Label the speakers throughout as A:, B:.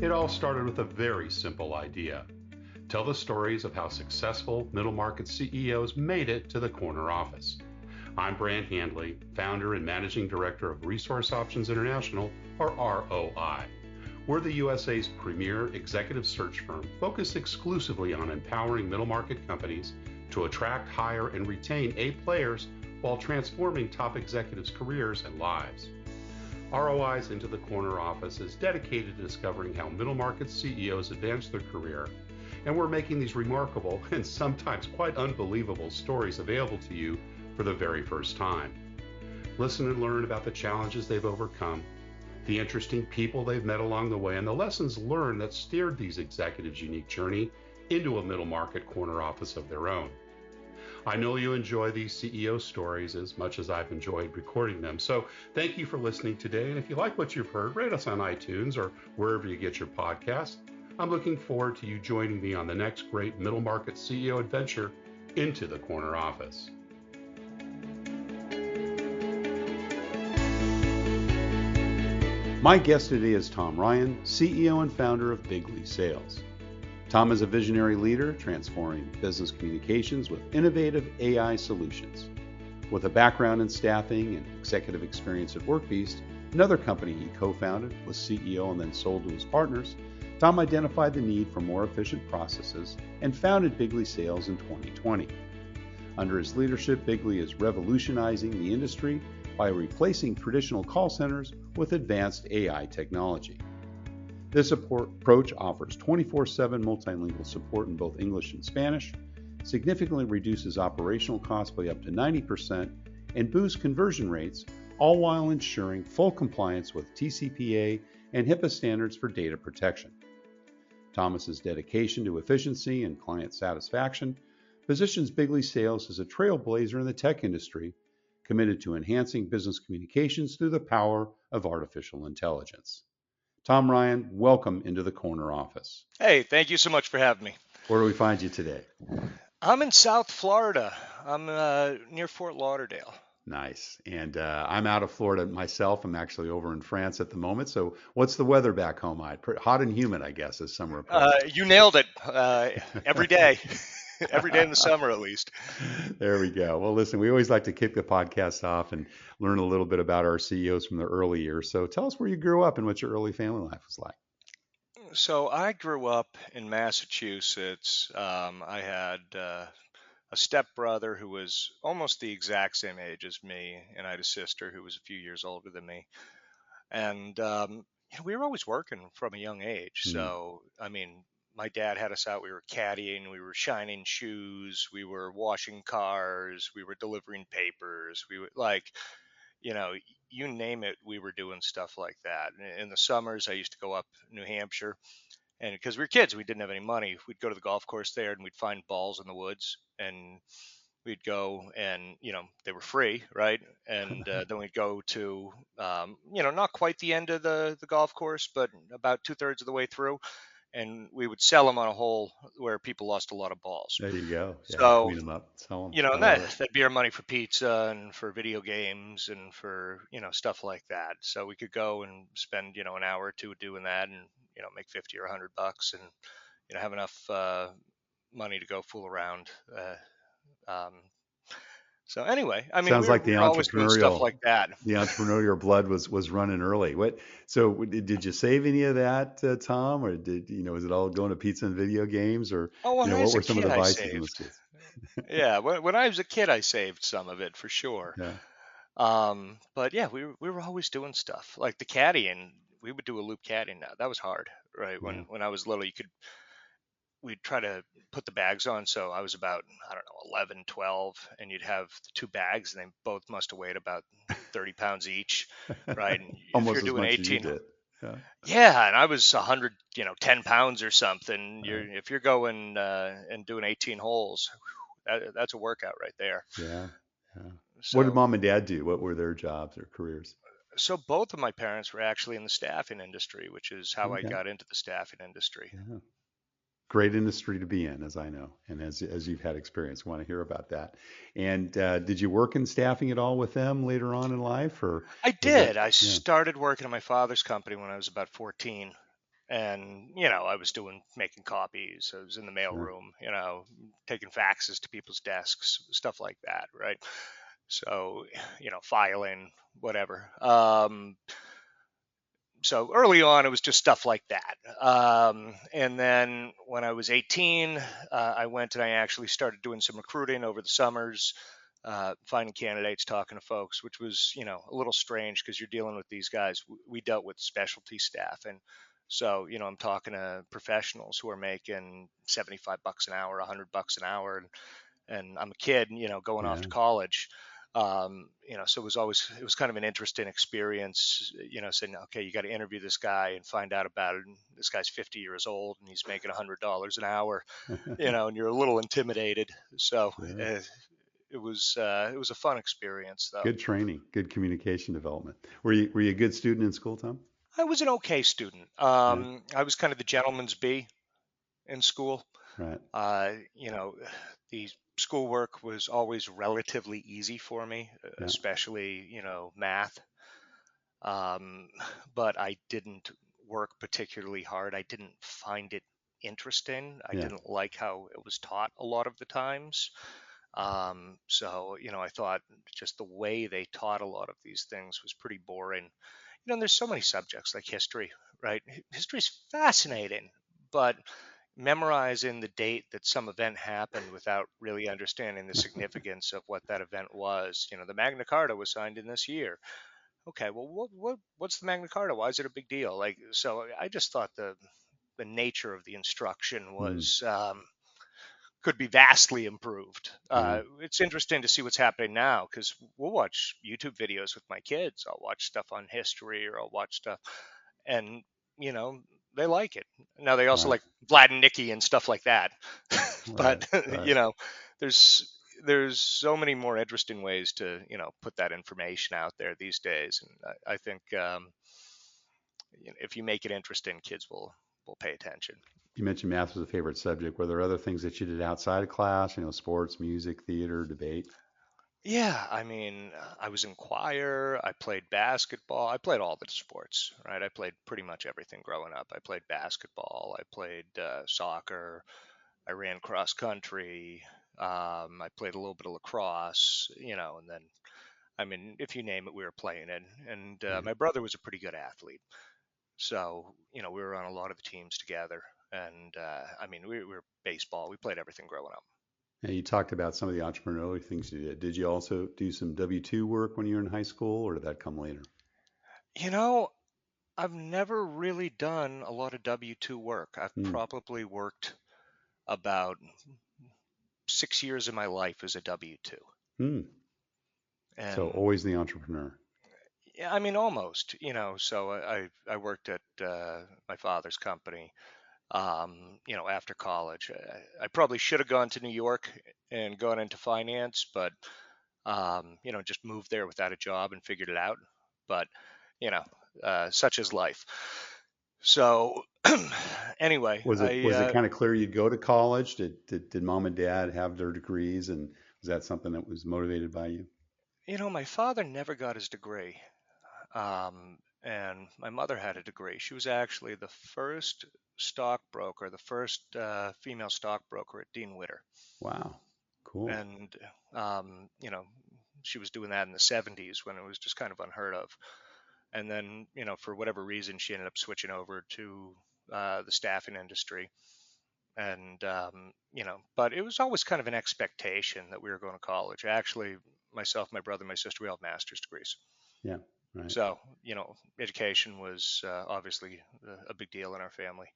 A: It all started with a very simple idea. Tell the stories of how successful middle market CEOs made it to the corner office. I'm Brant Handley, founder and managing director of Resource Options International, or ROI. We're the USA's premier executive search firm focused exclusively on empowering middle market companies to attract, hire, and retain A players while transforming top executives' careers and lives. ROI's Into the Corner office is dedicated to discovering how middle market CEOs advance their career, and we're making these remarkable and sometimes quite unbelievable stories available to you for the very first time. Listen and learn about the challenges they've overcome, the interesting people they've met along the way, and the lessons learned that steered these executives' unique journey into a middle market corner office of their own. I know you enjoy these CEO stories as much as I've enjoyed recording them. So thank you for listening today. And if you like what you've heard, rate us on iTunes or wherever you get your podcasts. I'm looking forward to you joining me on the next great middle market CEO adventure into the corner office. My guest today is Tom Ryan, CEO and founder of Bigley Sales. Tom is a visionary leader transforming business communications with innovative AI solutions. With a background in staffing and executive experience at Workbeast, another company he co-founded, was CEO and then sold to his partners, Tom identified the need for more efficient processes and founded Bigley Sales in 2020. Under his leadership, Bigley is revolutionizing the industry by replacing traditional call centers with advanced AI technology. This approach offers 24/7 multilingual support in both English and Spanish, significantly reduces operational costs by up to 90%, and boosts conversion rates, all while ensuring full compliance with TCPA and HIPAA standards for data protection. Thomas's dedication to efficiency and client satisfaction positions Bigley Sales as a trailblazer in the tech industry, committed to enhancing business communications through the power of artificial intelligence. Tom Ryan, welcome into the corner office.
B: Hey, thank you so much for having me.
A: Where do we find you today?
B: I'm in South Florida. I'm near Fort Lauderdale.
A: Nice. And I'm out of Florida myself. I'm actually over in France at the moment. So what's the weather back home? Hot and humid, I guess, as summer approaches.
B: You nailed it. Every day. Every day in the summer, at least.
A: There we go. Well, listen, we always like to kick the podcast off and learn a little bit about our CEOs from their early years. So tell us where you grew up and what your early family life was like.
B: So I grew up in Massachusetts. I had a stepbrother who was almost the exact same age as me, and I had a sister who was a few years older than me. And we were always working from a young age. So, I mean, my dad had us out. We were caddying, we were shining shoes, we were washing cars, we were delivering papers. We were you name it, we were doing stuff like that. In the summers, I used to go up New Hampshire, and because we were kids, we didn't have any money. We'd go to the golf course there, and we'd find balls in the woods, and we'd go, and they were free, right? And then we'd go to not quite the end of the golf course, but about 2/3 of the way through, and we would sell them on a hole where people lost a lot of balls.
A: There you go. Yeah,
B: So,
A: clean them up, sell them.
B: and that'd be our money for pizza and for video games and for, stuff like that. So we could go and spend, an hour or two doing that and, make 50 or $100 and, have enough money to go fool around. So anyway, I mean,
A: Sounds like
B: we were always doing stuff like that.
A: The entrepreneurial blood was running early. So did you save any of that, Tom, or was it all going to pizza and video games, or
B: when I
A: what
B: was
A: were
B: a
A: some of
B: kid,
A: the
B: I
A: vices in
B: saved.
A: those kids?
B: Yeah, when I was a kid, I saved some of it for sure.
A: Yeah.
B: But yeah, we were always doing stuff like the caddying. We would do a loop caddying now. That was hard, right?
A: Yeah.
B: When I was little, we'd try to put the bags on. So I was about, I don't know, 11, 12, and you'd have the two bags, and they both must have weighed about 30 pounds each, right? And
A: Almost
B: if you're doing
A: as much
B: 18,
A: as you did. Yeah.
B: yeah, and I was 100, 10 pounds or something. If you're going and doing 18 holes, that's a workout right there.
A: Yeah. Yeah. What did
B: So,
A: mom and dad do? What were their jobs or careers?
B: so both of my parents were actually in the staffing industry, which is how I
A: Okay.
B: got into the staffing industry.
A: Yeah. Great industry to be in, as I know, and as you've had experience. Want to hear about that. And did you work in staffing at all with them later on in life, or
B: I
A: was that?
B: did. I
A: Yeah.
B: started working at my father's company when I was about 14. And, I was making copies. I was in the
A: Sure.
B: mailroom, taking faxes to people's desks, stuff like that. Right. So, filing, whatever. So early on, it was just stuff like that. And then when I was 18, I went and I actually started doing some recruiting over the summers, finding candidates, talking to folks, which was, a little strange because you're dealing with these guys. We dealt with specialty staff. And so, I'm talking to professionals who are making 75 bucks an hour, 100 bucks an hour. And I'm a kid, going off
A: Yeah.
B: to college. So it was kind of an interesting experience, saying, okay, you got to interview this guy and find out about it. And this guy's 50 years old and he's making $100 an hour, and you're a little intimidated. So
A: Sure.
B: it was a fun experience though.
A: Good training, good communication development. Were you a good student in school, Tom?
B: I was an okay student.
A: Yeah.
B: I was kind of the gentleman's bee in school.
A: Right.
B: Uh, you know, the schoolwork was always relatively easy for me,
A: Yeah.
B: especially, math. Um, but I didn't work particularly hard. I didn't find it interesting. I
A: Yeah.
B: didn't like how it was taught a lot of the times. So, I thought just the way they taught a lot of these things was pretty boring. There's so many subjects like history, right? History's fascinating, but memorizing the date that some event happened without really understanding the significance of what that event was. The Magna Carta was signed in this year. Okay, well, what's the Magna Carta? Why is it a big deal? Like, so I just thought the nature of the instruction
A: Mm,
B: was could be vastly improved.
A: yeah.
B: It's interesting to see what's happening now because we'll watch YouTube videos with my kids. I'll watch stuff on history or I'll watch stuff, and you know they like it. Now they also
A: Right.
B: like Vlad and Nikki and stuff like that.
A: Right.
B: But
A: Right.
B: there's there's so many more interesting ways to put that information out there these days, and I think if you make it interesting, kids will pay attention.
A: You mentioned math was a favorite subject. Were there other things that you did outside of class? Sports, music, theater, debate?
B: Yeah, I mean, I was in choir, I played basketball, I played all the sports, right? I played pretty much everything growing up. I played basketball, I played soccer, I ran cross country, I played a little bit of lacrosse, and then, I mean, if you name it, we were playing it. And
A: Right.
B: my brother was a pretty good athlete. So, we were on a lot of the teams together. And I mean, we were baseball, we played everything growing up.
A: And you talked about some of the entrepreneurial things you did. Did you also do some W-2 work when you were in high school, or did that come later?
B: You know, I've never really done a lot of W-2 work. I've
A: Hmm.
B: probably worked about 6 years of my life as a W-2.
A: Hmm. So
B: And
A: always the entrepreneur.
B: yeah, I mean, almost, so I worked at my father's company, after college. I probably should have gone to New York and gone into finance, but, just moved there without a job and figured it out. But, you know, such is life. So anyway,
A: Was it kind of clear you'd go to college? Did mom and dad have their degrees, and was that something that was motivated by you?
B: my father never got his degree, and my mother had a degree. She was actually the first stockbroker, the first female stockbroker at Dean Witter,
A: Wow. Cool.
B: and um, you know, she was doing that in the 70s when it was just kind of unheard of. And then, for whatever reason, she ended up switching over to the staffing industry. And but it was always kind of an expectation that we were going to college. Actually, myself, my brother, my sister, we all have master's degrees.
A: Yeah. Right.
B: So education was obviously a big deal in our family.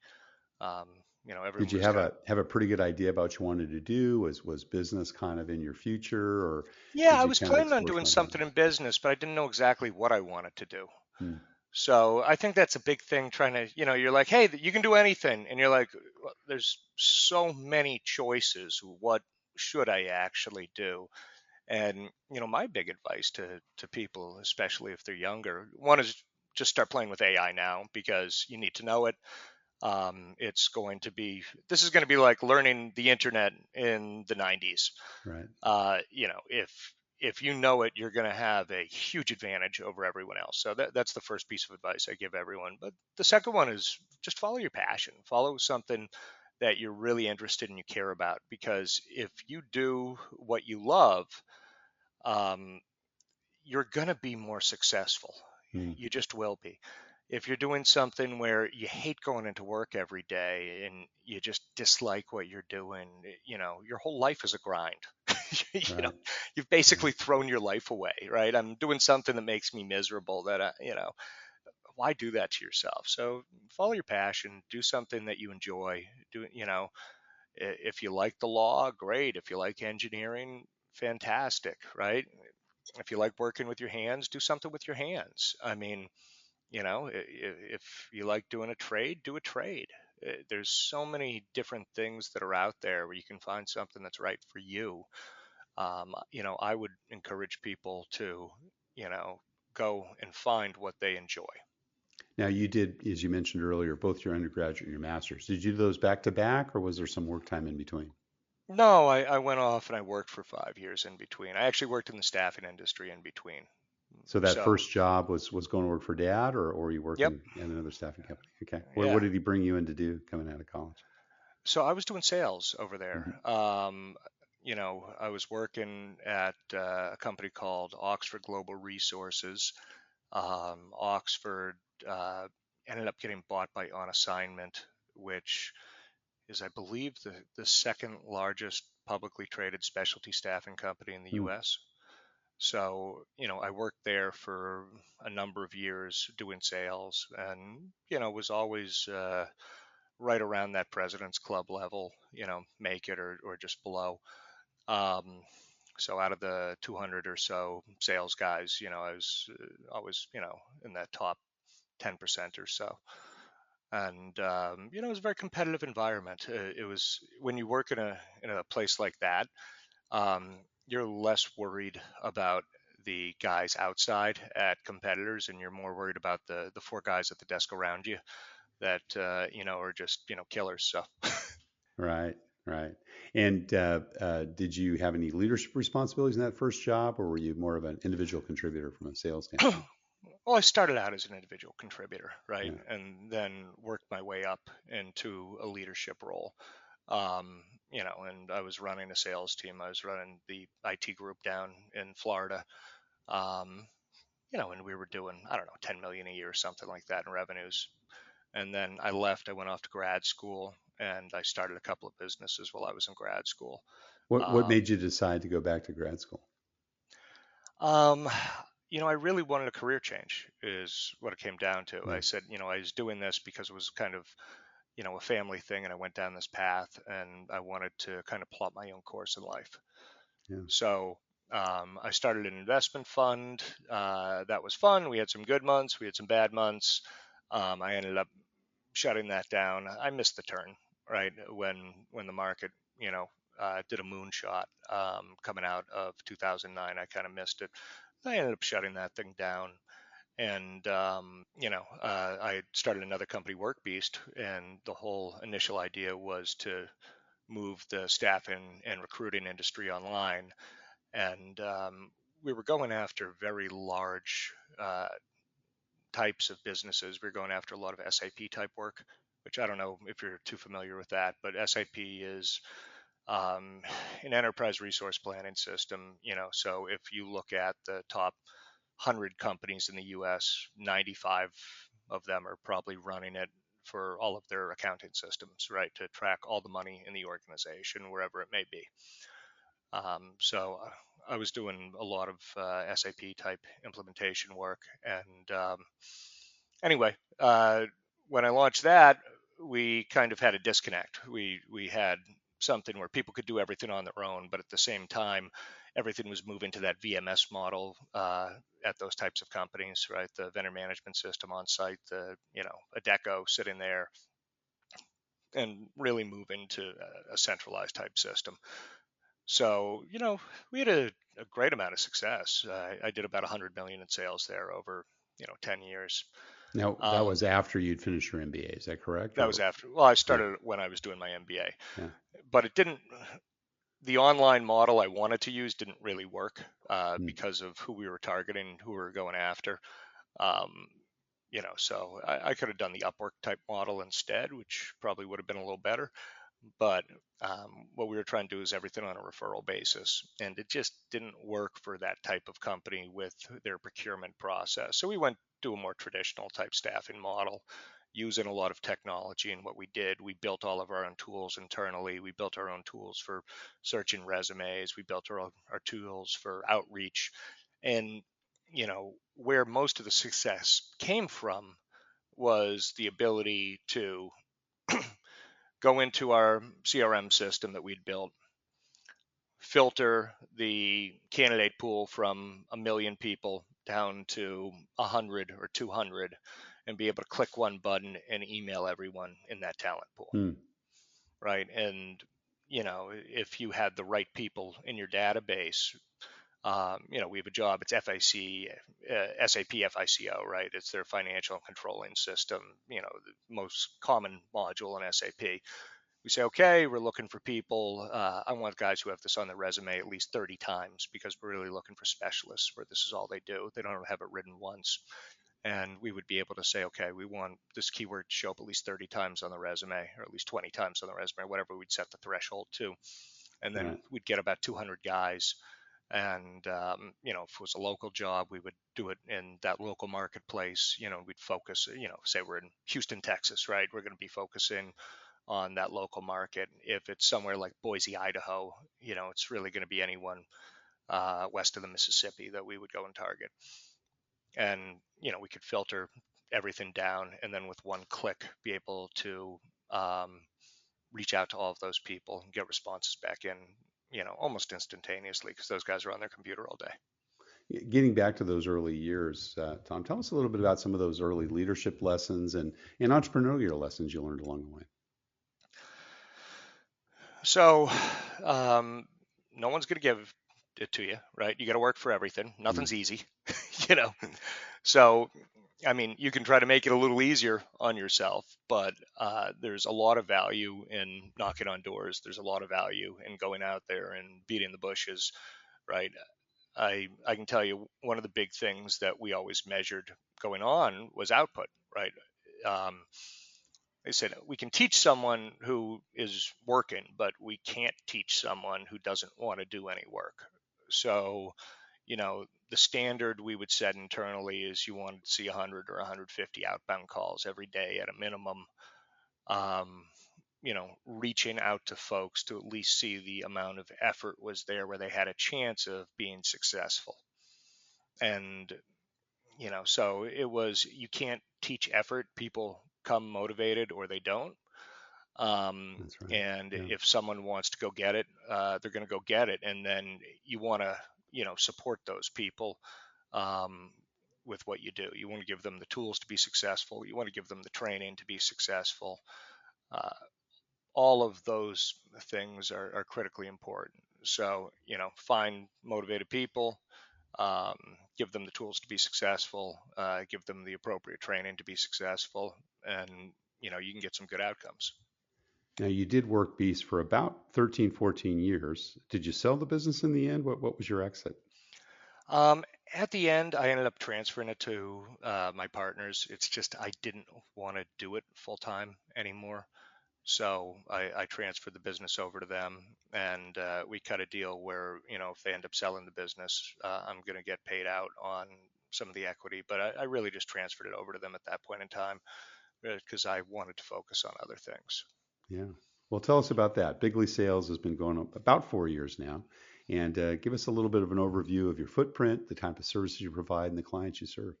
B: Um,
A: Did
B: everyone
A: you
B: was
A: have
B: kind of,
A: a pretty good idea about what you wanted to do? Was business kind of in your future, or
B: yeah,
A: did
B: I
A: you
B: was
A: kind of
B: planning on
A: explore
B: doing
A: some other
B: something in
A: avenues?
B: business, but I didn't know exactly what I wanted to do.
A: Hmm.
B: So I think that's a big thing trying to, you're like, hey, you can do anything. And you're like, "Well, there's so many choices. What should I actually do?" And, my big advice to people, especially if they're younger, one is just start playing with AI now because you need to know it. This is going to be like learning the internet in the 90s.
A: Right.
B: If if you know it, you're going to have a huge advantage over everyone else. So that's the first piece of advice I give everyone. But the second one is just follow your passion, follow something that you're really interested in, you care about, because if you do what you love, um, you're going to be more successful.
A: Mm,
B: You just will be. If you're doing something where you hate going into work every day and you just dislike what you're doing, your whole life is a grind. you know,
A: right.
B: you've
A: Right.
B: basically thrown your life away, right? I'm doing something that makes me miserable that why do that to yourself? So follow your passion, do something that you enjoy. If you like the law, great. If you like engineering, fantastic, right? If you like working with your hands, do something with your hands. I mean, if you like doing a trade, do a trade. There's so many different things that are out there where you can find something that's right for you. I would encourage people to, you know, go and find what they enjoy.
A: Now you did, as you mentioned earlier, both your undergraduate and your master's. Did you do those back to back, or was there some work time in between?
B: No, I went off and I worked for 5 years in between. I actually worked in the staffing industry in between.
A: So that
B: So,
A: first job was going to work for dad, or were you
B: yep,
A: working in another staffing company? Okay. What
B: yeah.
A: did he bring you in to do coming out of college?
B: So I was doing sales over
A: Hmm.
B: there. I was working at a company called Oxford Global Resources. Oxford uh, ended up getting bought by On Assignment, which is, I believe, the second largest publicly traded specialty staffing company in the
A: Hmm.
B: U.S. So, I worked there for a number of years doing sales and, was always right around that President's Club level, make it or just below. Um, so out of the 200 or so sales guys, I was always, in that top 10% or so. And it was a very competitive environment. It was when you work in a place like that, um, you're less worried about the guys outside at competitors, and you're more worried about the four guys at the desk around you that are just killers. So.
A: Right, right. And did you have any leadership responsibilities in that first job, or were you more of an individual contributor from a sales standpoint?
B: Well, I started out as an individual contributor, right,
A: Yeah,
B: and then worked my way up into a leadership role. And I was running a sales team. I was running the IT group down in Florida. Um, and we were doing, I don't know, 10 million a year or something like that in revenues. And then I left. I went off to grad school, and I started a couple of businesses while I was in grad school.
A: what
B: Um,
A: made you decide to go back to grad school?
B: Um, I really wanted a career change, is what it came down to.
A: Yeah,
B: I said, I was doing this because it was kind of, a family thing, and I went down this path, and I wanted to kind of plot my own course in life.
A: yeah.
B: So I started an investment fund. That was fun. We had some good months, we had some bad months. I ended up shutting that down. I missed the turn, right, when the market, did a moonshot coming out of 2009. I kind of missed it. I ended up shutting that thing down. And, I started another company, Workbeast, and the whole initial idea was to move the staffing and recruiting industry online. And we were going after very large types of businesses. We were going after a lot of SAP type work, which I don't know if you're too familiar with that, but SAP is um, an enterprise resource planning system. So if you look at the top 100 companies in the US, 95 of them are probably running it for all of their accounting systems, right, to track all the money in the organization, wherever it may be. So I was doing a lot of SAP type implementation work. And anyway, when I launched that, we kind of had a disconnect. We had something where people could do everything on their own, but at the same time, everything was moving to that VMS model at those types of companies, right? The vendor management system on site, a deco sitting there, and really moving to a centralized type system. So, we had a great amount of success. I did about 100 million in sales there over, 10 years.
A: Now that
B: Um,
A: was after you'd finished your MBA, is that correct?
B: that was
A: Or
B: after, well, I
A: yeah,
B: started when I was doing my MBA,
A: yeah,
B: but it didn't. the online model I wanted to use didn't really work
A: Mm.
B: because of who we were targeting, who we were going after. Um, so I could have done the Upwork type model instead, which probably would have been a little better. But what we were trying to do is everything on a referral basis, and it just didn't work for that type of company with their procurement process. So we went to a more traditional type staffing model, using a lot of technology. And what we did, we built all of our own tools internally. We built our own tools for searching resumes. We built our tools for outreach, and where most of the success came from was the ability to go into our CRM system that we'd built, filter the candidate pool from a million people down to 100 or 200, and be able to click one button and email everyone in that talent pool,
A: Mm.
B: right? And if you had the right people in your database, we have a job. It's SAP FICO, right? It's their financial and controlling system. The most common module in SAP. We say, okay, we're looking for people. I want guys who have this on their resume at least 30 times, because we're really looking for specialists where this is all they do. They don't have it written once. And we would be able to say, okay, we want this keyword to show up at least 30 times on the resume, or at least 20 times on the resume, whatever we'd set the threshold to. And then
A: Right.
B: we'd get about 200 guys. And, if it was a local job, we would do it in that local marketplace. We'd focus, say we're in Houston, Texas, right? We're going to be focusing on that local market. If it's somewhere like Boise, Idaho, it's really going to be anyone west of the Mississippi that we would go and target. And, we could filter everything down, and then with one click be able to reach out to all of those people and get responses back in, almost instantaneously, because those guys are on their computer all day.
A: Getting back to those early years, Tom, tell us a little bit about some of those early leadership lessons and entrepreneurial lessons you learned along the way.
B: So, no one's going to give it to you, right? You got to work for everything.
A: Mm.
B: Nothing's easy, you know. So, I mean, you can try to make it a little easier on yourself, but there's a lot of value in knocking on doors. There's a lot of value in going out there and beating the bushes, right? I can tell you one of the big things that we always measured going on was output, right? Um, they said we can teach someone who is working, but we can't teach someone who doesn't want to do any work. So, the standard we would set internally is you wanted to see 100 or 150 outbound calls every day at a minimum. Um, reaching out to folks to at least see the amount of effort was there where they had a chance of being successful. And, so it was, you can't teach effort. People come motivated or they don't.
A: That's right.
B: And
A: Yeah.
B: if someone wants to go get it, they're going to go get it. And then you want to, support those people um, with what you do. You want to give them the tools to be successful. You want to give them the training to be successful. Uh, all of those things are critically important. So, find motivated people, um, give them the tools to be successful, give them the appropriate training to be successful, and, you can get some good outcomes.
A: Now you did work Beast for about 13, 14 years. Did you sell the business in the end? What was your exit?
B: Um, at the end, I ended up transferring it to my partners. It's just I didn't want to do it full time anymore. So I transferred the business over to them, and we cut a deal where, if they end up selling the business, I'm going to get paid out on some of the equity. But I really just transferred it over to them at that point in time, because I wanted to focus on other things.
A: Yeah. Well, tell us about that. Bigley Sales has been going on about 4 years now. And give us a little bit of an overview of your footprint, the type of services you provide, and the clients you serve.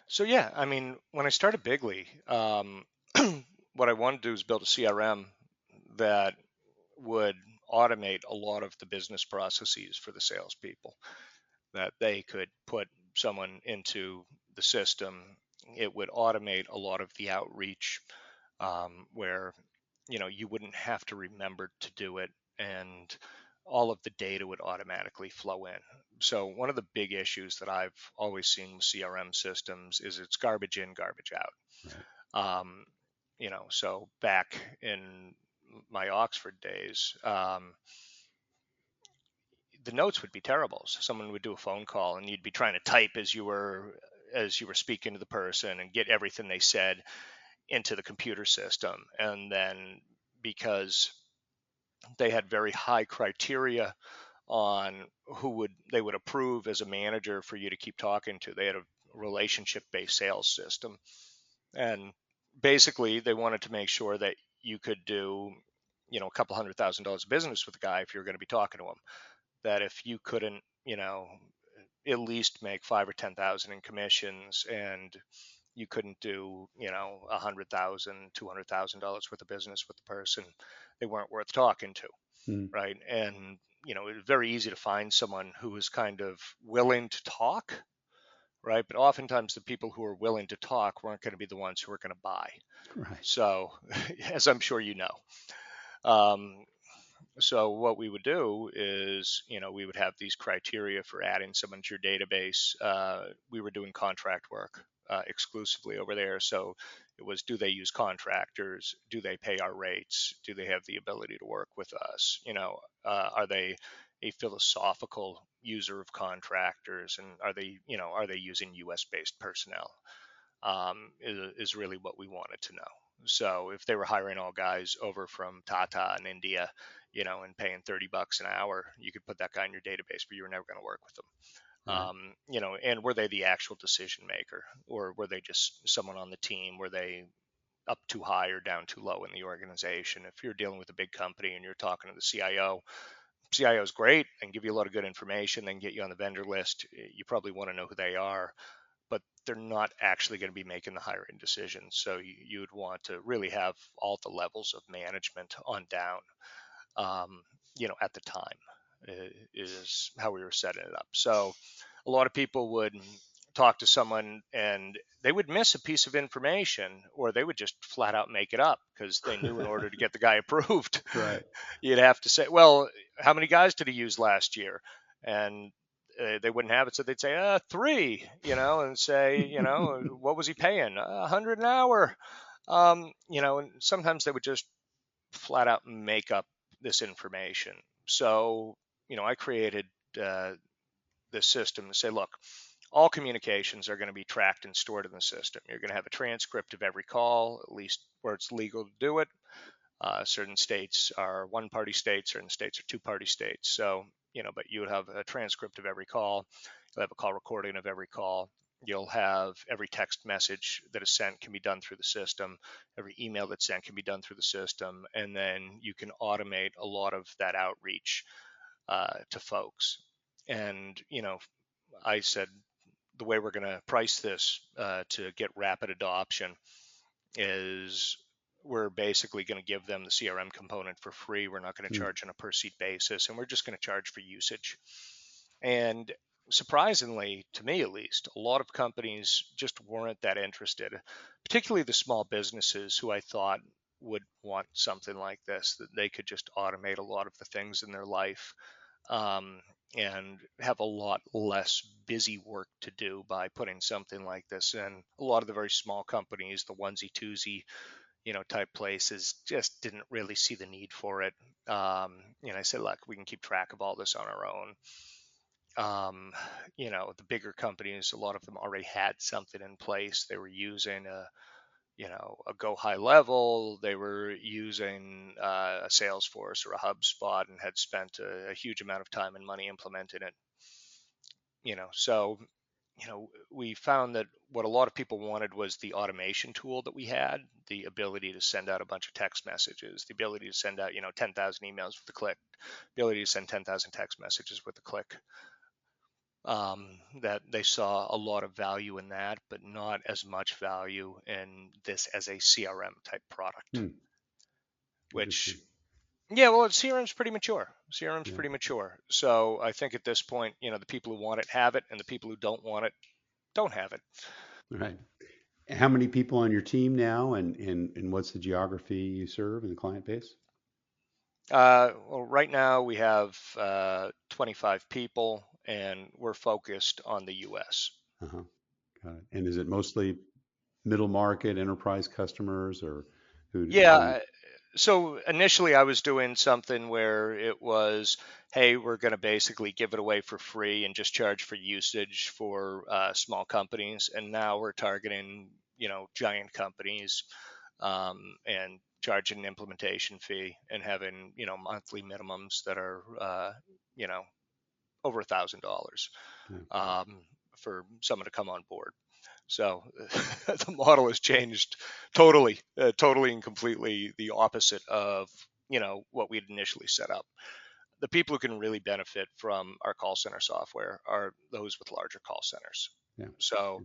B: So yeah, I mean, when I started Bigly, what I wanted to do is build a CRM that would automate a lot of the business processes for the salespeople. That they could put someone into the system. It would automate a lot of the outreach, where you wouldn't have to remember to do it, and all of the data would automatically flow in. So one of the big issues that I've always seen with CRM systems is it's garbage in, garbage out.
A: Right.
B: Um, so back in my Oxford days, the notes would be terrible. So someone would do a phone call and you'd be trying to type as you were speaking to the person and get everything they said into the computer system. And then because they had very high criteria on who they would approve as a manager for you to keep talking to. They had a relationship-based sales system, and basically they wanted to make sure that you could do, a couple $100,000 of business with a guy if you're going to be talking to him. That if you couldn't, at least make 5 or 10,000 in commissions, and you couldn't do, $100,000, $200,000 worth of business with the person, they weren't worth talking to,
A: Mm.
B: right? And it was very easy to find someone who was kind of willing to talk, right? But oftentimes the people who are willing to talk weren't going to be the ones who were going to buy.
A: Right.
B: So, as I'm sure you know, um, so what we would do is, we would have these criteria for adding someone to your database. We were doing contract work exclusively over there. So it was, do they use contractors? Do they pay our rates? Do they have the ability to work with us? Are they a philosophical user of contractors? And are they using US based personnel? Is really what we wanted to know. So if they were hiring all guys over from Tata in India, and paying $30 an hour, you could put that guy in your database, but you were never going to work with them.
A: Right.
B: And were they the actual decision maker, or were they just someone on the team? Were they up too high or down too low in the organization? If you're dealing with a big company and you're talking to the CIO is great and give you a lot of good information, then get you on the vendor list. You probably want to know who they are, but they're not actually going to be making the hiring decisions. So you would want to really have all the levels of management on down, at the time, is how we were setting it up. So a lot of people would talk to someone and they would miss a piece of information, or they would just flat out make it up because they knew in order to get the guy approved,
A: Right.
B: you'd have to say, well, how many guys did he use last year? And they wouldn't have it. So they'd say, 3, and say, what was he paying? 100 an hour. And sometimes they would just flat out make up this information. So, I created this system to say, look, all communications are going to be tracked and stored in the system. You're going to have a transcript of every call, at least where it's legal to do it. Certain states are one-party states, certain states are two-party states. So, but you would have a transcript of every call. You'll have a call recording of every call. You'll have every text message that is sent can be done through the system. Every email that's sent can be done through the system. And then you can automate a lot of that outreach to folks. And, I said the way we're going to price this to get rapid adoption is we're basically going to give them the CRM component for free. We're not going to
A: Mm.
B: charge on a per seat basis, and we're just going to charge for usage. And surprisingly, to me at least, a lot of companies just weren't that interested, particularly the small businesses who I thought would want something like this, that they could just automate a lot of the things in their life, um, and have a lot less busy work to do by putting something like this in. A lot of the very small companies, the onesie twosie, type places, just didn't really see the need for it. I said, look, we can keep track of all this on our own. The bigger companies, a lot of them already had something in place. They were using a go high level. They were using a Salesforce or a HubSpot and had spent a huge amount of time and money implementing it. So we found that what a lot of people wanted was the automation tool that we had, the ability to send out a bunch of text messages, the ability to send out 10,000 emails with a click, the ability to send 10,000 text messages with a click. That they saw a lot of value in that, but not as much value in this as a CRM type product.
A: Mm.
B: Which, yeah, well, CRM's pretty mature. CRM's
A: Yeah.
B: pretty mature. So I think at this point, the people who want it have it, and the people who don't want it don't have it.
A: Right. How many people on your team now, and what's the geography you serve and the client base?
B: Well, right now we have 25 people, and we're focused on the U.S.
A: Uh-huh. Got it. And is it mostly middle market enterprise customers, or who do you?
B: Yeah, So initially, I was doing something where it was, hey, we're going to basically give it away for free and just charge for usage for small companies. And now we're targeting, giant companies, and charging an implementation fee and having, monthly minimums that are, you know, over $1,000
A: Yeah.
B: um, for someone to come on board. So the model has changed totally, totally and completely the opposite of what we'd initially set up. The people who can really benefit from our call center software are those with larger call centers.
A: Yeah.
B: So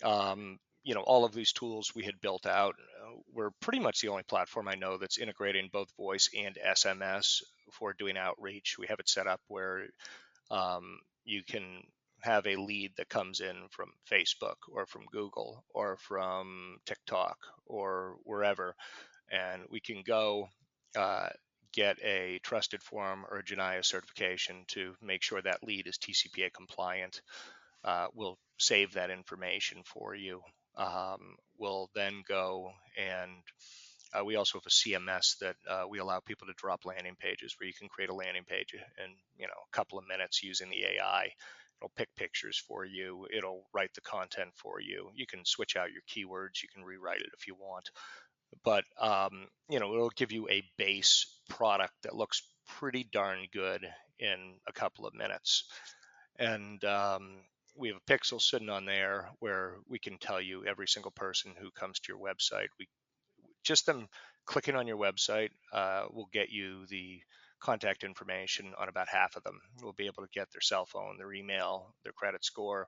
B: all of these tools we had built out, we're pretty much the only platform I know that's integrating both voice and SMS for doing outreach. We have it set up where you can have a lead that comes in from Facebook or from Google or from TikTok or wherever, and we can go uh, get a trusted form or a Janaya certification to make sure that lead is TCPA compliant. We'll save that information for you. We'll then go and we also have a CMS that we allow people to drop landing pages where you can create a landing page in a couple of minutes using the AI. It'll pick pictures for you. It'll write the content for you. You can switch out your keywords. You can rewrite it if you want. But it'll give you a base product that looks pretty darn good in a couple of minutes. And we have a pixel sitting on there where we can tell you every single person who comes to your website. We just them clicking on your website will get you the contact information on about half of them. We'll be able to get their cell phone, their email, their credit score,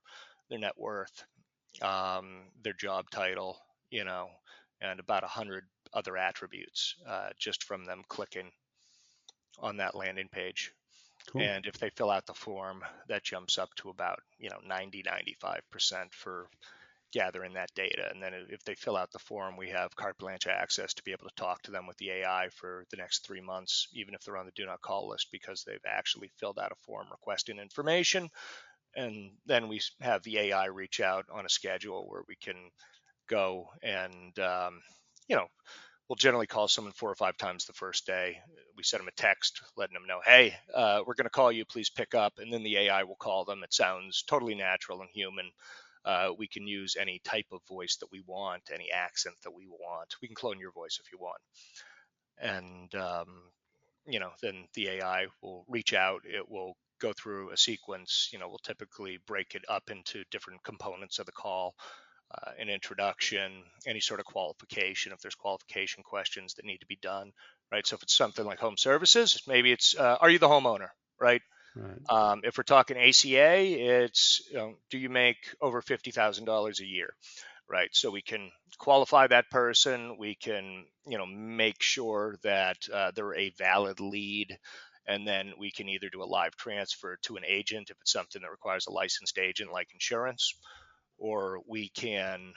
B: their net worth, their job title, and about 100 other attributes just from them clicking on that landing page.
A: Cool.
B: And if they fill out the form, that jumps up to about 90-95% for gathering that data. And then if they fill out the form, we have carte blanche access to be able to talk to them with the AI for the next 3 months, even if they're on the do not call list, because they've actually filled out a form requesting information. And then we have the AI reach out on a schedule where we can go and, we'll generally call someone 4 or 5 times the first day. We send them a text letting them know, hey, we're going to call you, please pick up. And then the AI will call them. It sounds totally natural and human. We can use any type of voice that we want, any accent that we want. We can clone your voice if you want. And, then the AI will reach out. It will go through a sequence. We'll typically break it up into different components of the call. An introduction, any sort of qualification, if there's qualification questions that need to be done, right? So if it's something like home services, maybe it's, are you the homeowner, right?
A: Right.
B: If we're talking ACA, it's, do you make over $50,000 a year, right? So we can qualify that person. We can, make sure that they're a valid lead. And then we can either do a live transfer to an agent if it's something that requires a licensed agent like insurance, or we can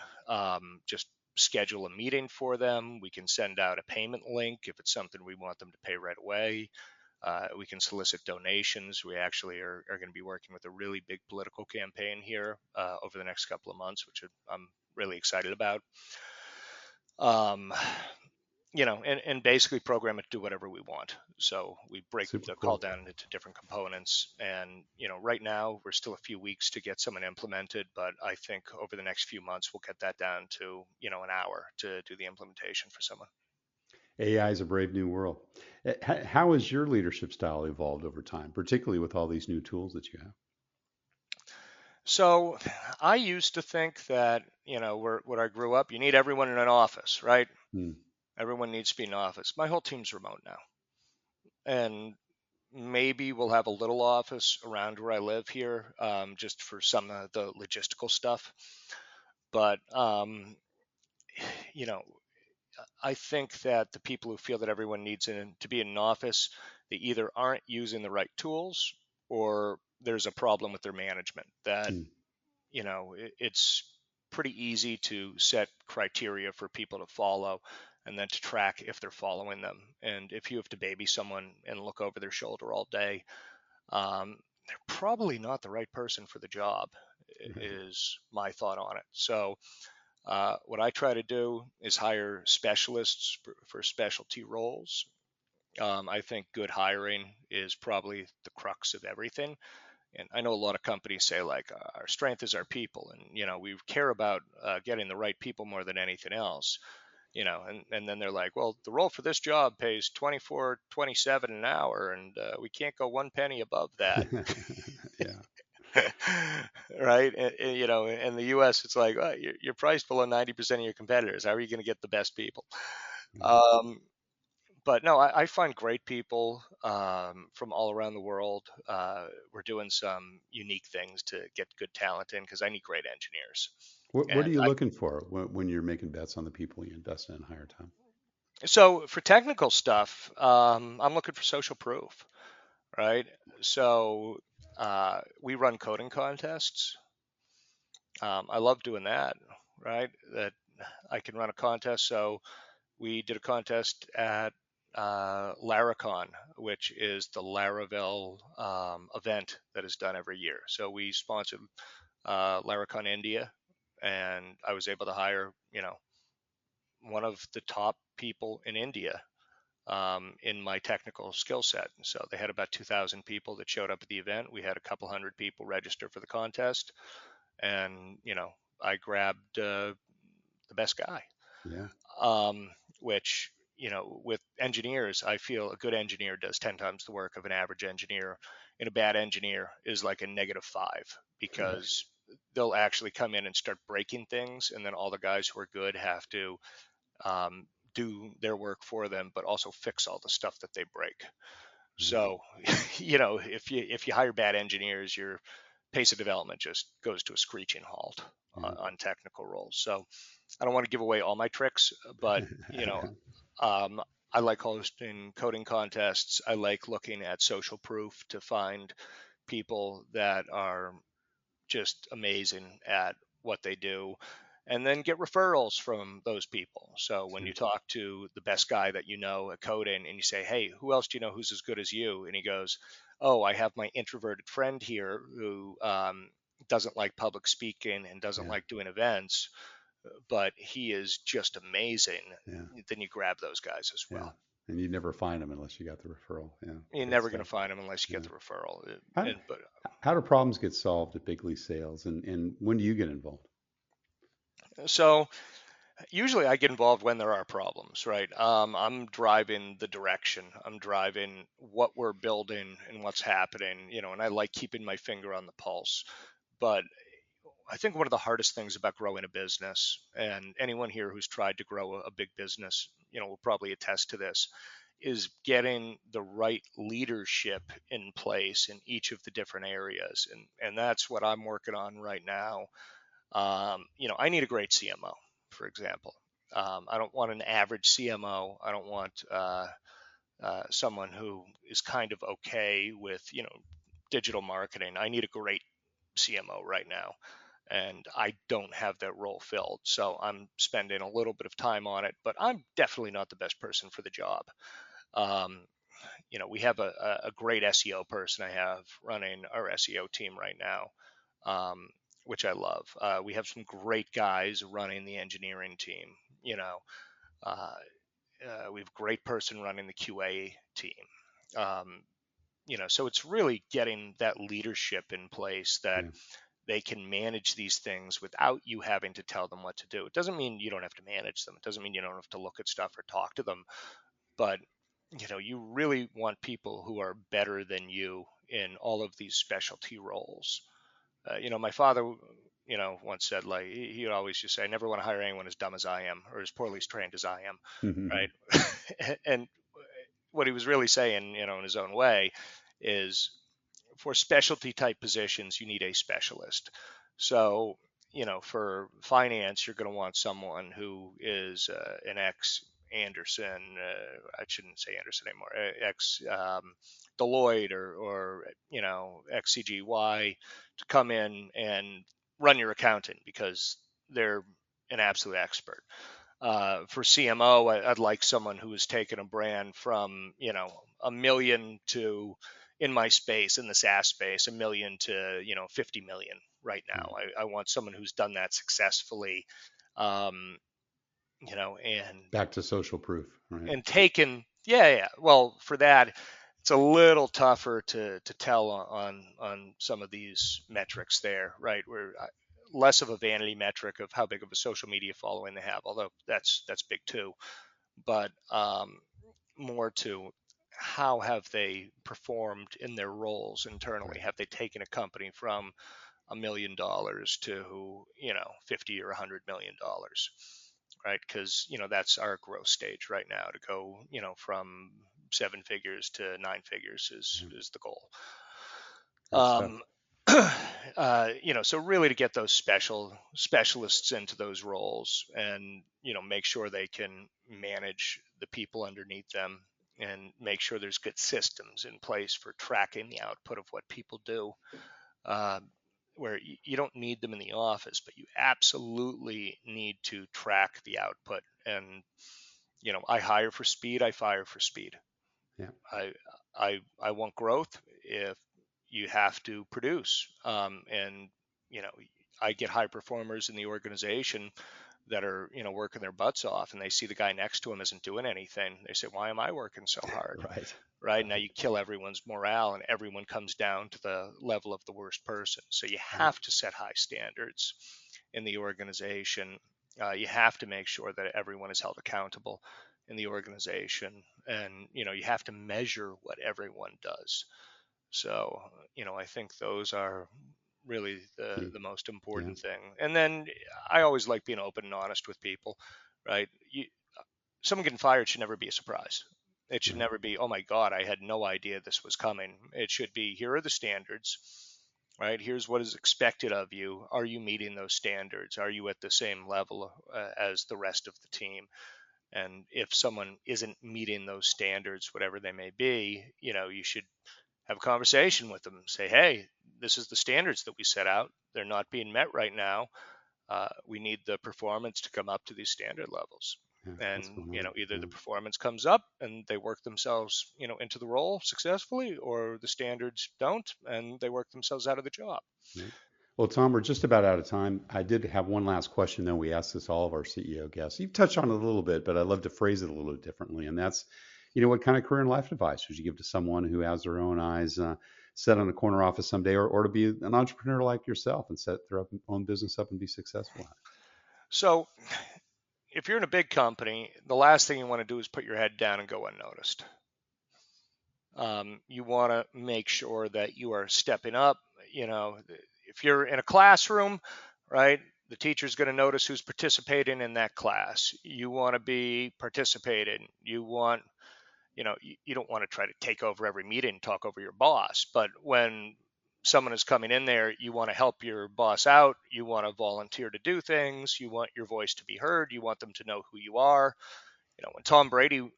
B: just schedule a meeting for them. We can send out a payment link if it's something we want them to pay right away. We can solicit donations. We actually are going to be working with a really big political campaign here over the next couple of months, which I'm really excited about. Um, and basically program it to do whatever we want. So we break
A: Super
B: the call
A: cool.
B: down into different components. And, right now we're still a few weeks to get someone implemented, but I think over the next few months, we'll get that down to, an hour to do the implementation for someone.
A: AI is a brave new world. How has your leadership style evolved over time, particularly with all these new tools that you have?
B: So I used to think that, where I grew up, you need everyone in an office, right?
A: Hmm.
B: Everyone needs to be in an office. My whole team's remote now. And maybe we'll have a little office around where I live here, just for some of the logistical stuff. But you know, I think that the people who feel that everyone needs to be in an office, they either aren't using the right tools or there's a problem with their management. That
A: Hmm.
B: it's pretty easy to set criteria for people to follow and then to track if they're following them. And if you have to baby someone and look over their shoulder all day, they're probably not the right person for the job,
A: Right.
B: is my thought on it. So What I try to do is hire specialists for specialty roles. I think good hiring is probably the crux of everything. And I know a lot of companies say like our strength is our people, and we care about getting the right people more than anything else. And then they're like, well, the role for this job pays 24, 27 an hour, and we can't go one penny above that.
A: Yeah.
B: Right. In the US, it's like, well, you're priced below 90% of your competitors. How are you going to get the best people?
A: Yeah.
B: Um, but no, I find great people from all around the world. We're doing some unique things to get good talent in because I need great engineers.
A: What are
B: And
A: you looking for when you're making bets on the people you invest in higher time?
B: so for technical stuff, I'm looking for social proof, right? So we run coding contests. I love doing that, right? That I can run a contest. So we did a contest at Laracon, which is the Laravel event that is done every year. So we sponsored Laracon India, and I was able to hire, one of the top people in India in my technical skill set. So they had about 2,000 people that showed up at the event. We had a couple hundred people register for the contest, and I grabbed the best guy.
A: Yeah.
B: um, which with engineers, I feel a good engineer does 10 times the work of an average engineer, and a bad engineer is like a -5
A: Right.
B: because they'll actually come in and start breaking things, and then all the guys who are good have to um, do their work for them, but also fix all the stuff that they break.
A: Yeah.
B: So, if you hire bad engineers, your pace of development just goes to a screeching halt
A: Yeah.
B: on technical roles. So, I don't want to give away all my tricks, but um, I like hosting coding contests. I like looking at social proof to find people that are just amazing at what they do, and then get referrals from those people. So when
A: Sure.
B: you talk to the best guy that you know at coding and you say, hey, who else do you know who's as good as you? And he goes, oh, I have my introverted friend here who doesn't like public speaking and doesn't
A: Yeah.
B: like doing events, but he is just amazing.
A: Yeah.
B: Then you grab those guys as
A: Yeah.
B: well.
A: And you'd never find them unless you got the referral. Yeah.
B: You're
A: Great
B: never going to
A: stuff.
B: find them unless you get
A: Yeah.
B: the referral.
A: How do,
B: But
A: how do problems get solved at Big League Sales, and when do you get involved?
B: so usually I get involved when there are problems, right? I'm driving the direction. I'm driving what we're building and what's happening, and I like keeping my finger on the pulse. But I think one of the hardest things about growing a business, and anyone here who's tried to grow a big business, will probably attest to this, is getting the right leadership in place in each of the different areas. And that's what I'm working on right now. I need a great CMO, for example. I don't want an average CMO. I don't want someone who is kind of okay with, digital marketing. I need a great CMO right now, and I don't have that role filled. So I'm spending a little bit of time on it, but I'm definitely not the best person for the job. Um, we have a great SEO person I have running our SEO team right now, um, which I love. We have some great guys running the engineering team. You know, uh, we have a great person running the QA team. Um, so it's really getting that leadership in place that
A: Yeah.
B: they can manage these things without you having to tell them what to do. It doesn't mean you don't have to manage them. It doesn't mean you don't have to look at stuff or talk to them, but you really want people who are better than you in all of these specialty roles. My father, once said, like, he would always just say, I never want to hire anyone as dumb as I am or as poorly trained as I am, right? And what he was really saying, in his own way, is for specialty type positions, you need a specialist. So, for finance, you're going to want someone who is an ex Anderson. I shouldn't say Anderson anymore. Ex Deloitte or ex CGY to come in and run your accounting because they're an absolute expert. For CMO, I'd like someone who has taken a brand from, a million to, in my space, in the SaaS space, a million to, 50 million right
A: Yeah.
B: now. I want someone who's done that successfully. um, and
A: Back to social proof, right?
B: taken, yeah. Well, for that, it's a little tougher to tell on some of these metrics there, right? We're less of a vanity metric of how big of a social media following they have, although that's big too, but more to how have they performed in their roles internally?
A: Right.
B: Have they taken a company from $1 million to 50 or $100 million, right? Because that's our growth stage right now, to go from 7 figures to 9 figures
A: Yeah.
B: is the goal.
A: Great stuff.
B: um, so really to get those specialists into those roles, and make sure they can manage the people underneath them, and make sure there's good systems in place for tracking the output of what people do, uh, where you don't need them in the office, but you absolutely need to track the output. And I hire for speed, I fire for speed.
A: Yeah.
B: I want growth if you have to produce. And you know, I get high performers in the organization that are working their butts off, and they see the guy next to him isn't doing anything. They say, "Why am I working so hard?"
A: Right.
B: Right now,
A: Right.
B: you kill everyone's morale, and everyone comes down to the level of the worst person. So you
A: Right.
B: have to set high standards in the organization. You have to make sure that everyone is held accountable in the organization, and you have to measure what everyone does. So I think those are really the
A: Key.
B: most
A: Yeah.
B: important thing. And then I always like being open and honest with people, right? Someone getting fired should never be a surprise. It should
A: Right.
B: never be, oh my God, I had no idea this was coming. It should be, here are the standards, right? Here's what is expected of you. Are you meeting those standards? Are you at the same level as the rest of the team? And if someone isn't meeting those standards, whatever they may be, you should have a conversation with them. Say, hey, this is the standards that we set out. They're not being met right now. We need the performance to come up to these standard levels.
A: Yeah. That's
B: And
A: phenomenal.
B: either
A: Yeah.
B: the performance comes up and they work themselves into the role successfully, or the standards don't and they work themselves out of the job.
A: Yeah. Well, Tom, we're just about out of time. I did have one last question, though. We ask this all of our CEO guests. You've touched on it a little bit, but I'd love to phrase it a little bit differently. And that's, what kind of career and life advice would you give to someone who has their own eyes set on a corner office someday, or to be an entrepreneur like yourself and set their own business up and be successful at
B: So if you're in a big company, the last thing you want to do is put your head down and go unnoticed. You want to make sure that you are stepping up. If you're in a classroom, right, the teacher's going to notice who's participating in that class. You want to be participating. You don't want to try to take over every meeting, talk over your boss. But when someone is coming in there, you want to help your boss out. You want to volunteer to do things. You want your voice to be heard. You want them to know who you are. When Tom Brady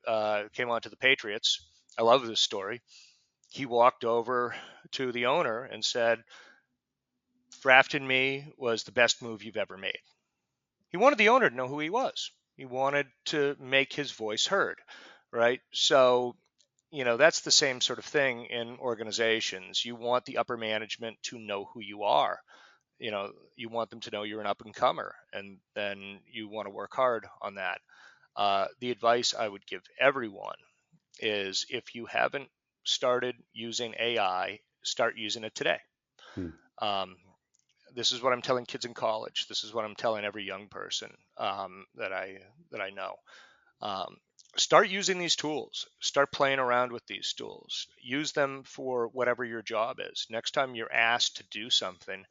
B: came on to the Patriots, I love this story. He walked over to the owner and said, drafting me was the best move you've ever made. He wanted the owner to know who he was. He wanted to make his voice heard, right? So, that's the same sort of thing in organizations. You want the upper management to know who you are. You want them to know you're an up and comer, and then you want to work hard on that. The advice I would give everyone is, if you haven't started using AI, start using it today.
A: Hmm.
B: Um, this is what I'm telling kids in college. This is what I'm telling every young person that I know. Um, Start using these tools. Start playing around with these tools. Use them for whatever your job is. Next time you're asked to do something,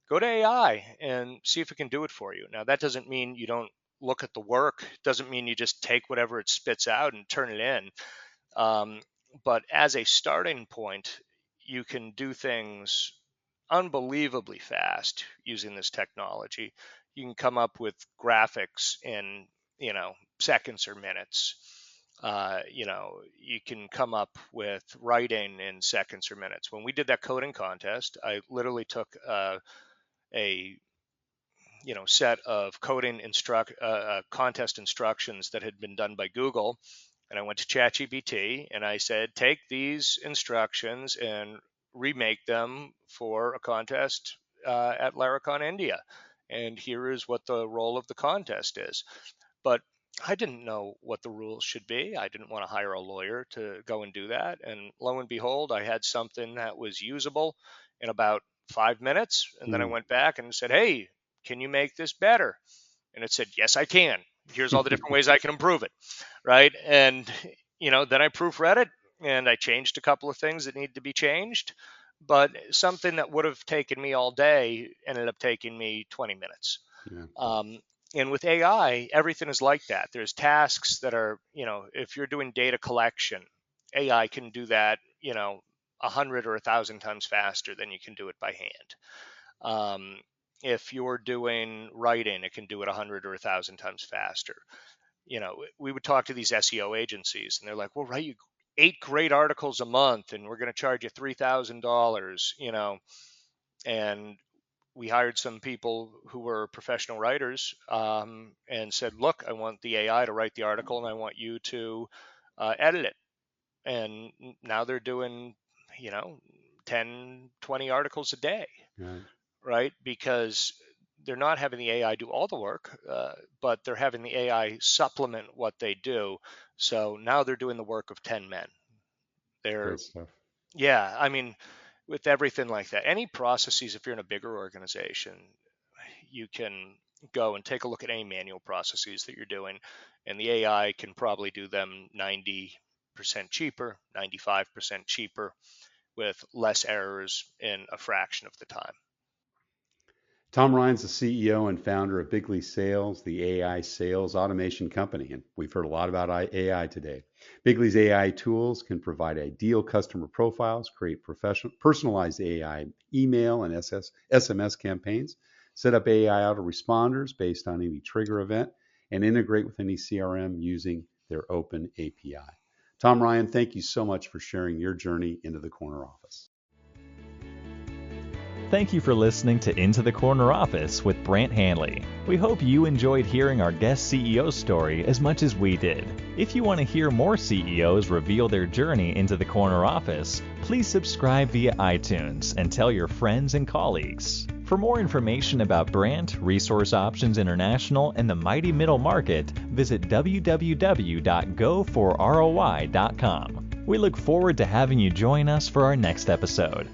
B: go to AI and see if it can do it for you. Now, that doesn't mean you don't look at the work. It doesn't mean you just take whatever it spits out and turn it in. Um, but as a starting point, you can do things unbelievably fast using this technology. You can come up with graphics in, seconds or minutes. You can come up with writing in seconds or minutes. When we did that coding contest, I literally took a set of contest instructions that had been done by Google, and I went to ChatGPT and I said, take these instructions and remake them for a contest at Laracon, India. and here is what the role of the contest is. But I didn't know what the rules should be. I didn't want to hire a lawyer to go and do that. And lo and behold, I had something that was usable in about 5 minutes. And then I went back and said, hey, can you make this better? And it said, yes, I can. Here's all the different ways I can improve it. Right. And, then I proofread it and I changed a couple of things that needed to be changed. But something that would have taken me all day ended up taking me 20 minutes.
A: Yeah.
B: And with AI, everything is like that. There's tasks that are, if you're doing data collection, AI can do that, 100 or 1,000 times faster than you can do it by hand. If you're doing writing, it can do it 100 or 1,000 times faster. We would talk to these SEO agencies, and they're like, "We'll write you 8 great articles a month, and we're going to charge you $3,000." And we hired some people who were professional writers, and said, look, I want the AI to write the article and I want you to edit it. And now they're doing, 10, 20 articles a day, right? Because they're not having the AI do all the work, but they're having the AI supplement what they do. So now they're doing the work of 10 men.
A: Great stuff.
B: Yeah, I mean, with everything like that, any processes, if you're in a bigger organization, you can go and take a look at any manual processes that you're doing, and the AI can probably do them 90% cheaper, 95% cheaper, with less errors in a fraction of the time.
A: Tom Ryan's the CEO and founder of Bigly Sales, the AI sales automation company, and we've heard a lot about AI today. Bigly's AI tools can provide ideal customer profiles, create personalized AI email and SMS campaigns, set up AI autoresponders based on any trigger event, and integrate with any CRM using their open API. Tom Ryan, thank you so much for sharing your journey into the corner office.
C: Thank you for listening to Into the Corner Office with Brant Hanley. We hope you enjoyed hearing our guest CEO story as much as we did. If you want to hear more CEOs reveal their journey into the corner office, please subscribe via iTunes and tell your friends and colleagues. For more information about Brant, Resource Options International, and the mighty middle market, visit www.goforroi.com. We look forward to having you join us for our next episode.